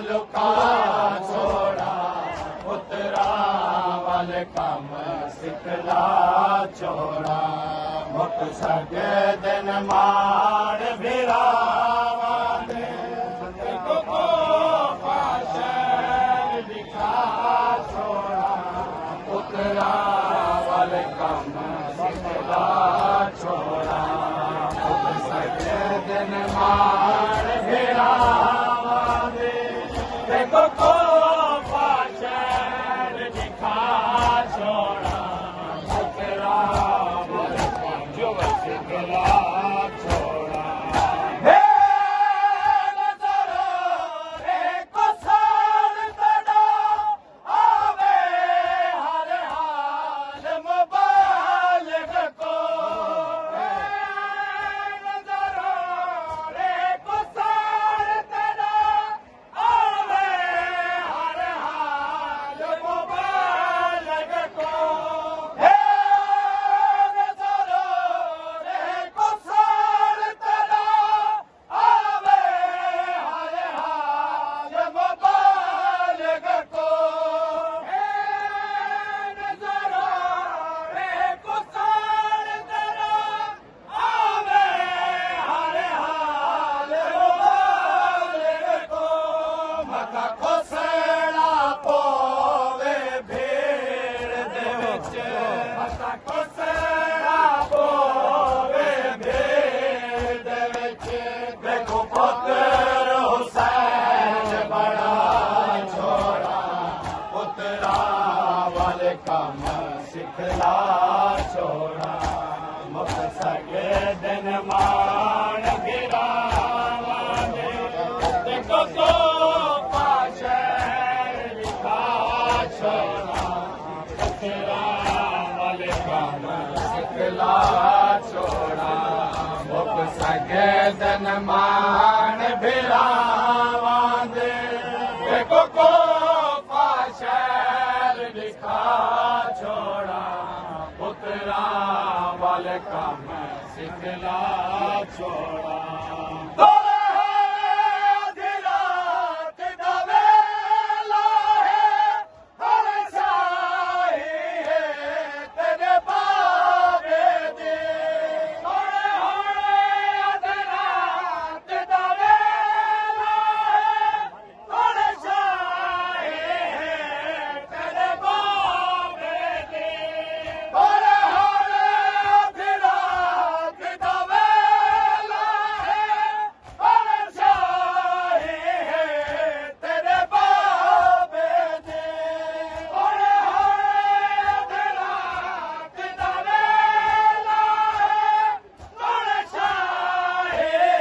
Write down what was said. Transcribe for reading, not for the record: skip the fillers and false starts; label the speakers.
Speaker 1: लुका छोड़ा पुत्रा वाल कम सिखला छोड़ा मुख सगे दिन मार भिरावा दे को पाशर दिखा छोड़ा पुत्रा वाल कम सिखला छोड़ा मुख सगे दिन मार भिरावा दे को पाशर दिखा छोड़ा पुत्रा वाल कम सिखला छोड़ा हे नजरो रे को साल तड़ा आवे हर हाल मुबालग को हे नजरो रे को साल तड़ा आवे हर हाल मुबालग को हे नजरो रे को साल तड़ा आवे हर हाल मुबालग को हे नजरो रे को साल तड़ा आवे हर हाल मुबालग को मका खोसड़ा पोवे भीड़ दे विच मका खोसड़ा पोवे भीड़ दे विच देखो पुत्र हुसैन बड़ा छोड़ा पुत्रा वाले कम सिखला छोड़ा मुख सगे दिन मान गिरावा दे देखो को पाशर लिखा छोड़ा पुत्रा वाले कम सिखला छोड़ा मुख सगे दिन मान भिरावा दे देखो को पाशर लिखा छोड़ा पुत्रा वाले कम सिखला छोड़ा आधी रात दा वेला है हर शाही है तेरे बाबे दी आधी रात दा वेला है हर शाही है तेरे बाबे दी आधी रात दा वेला है हर शाही है तेरे बाबे दी आधी रात दा वेला है हर शाही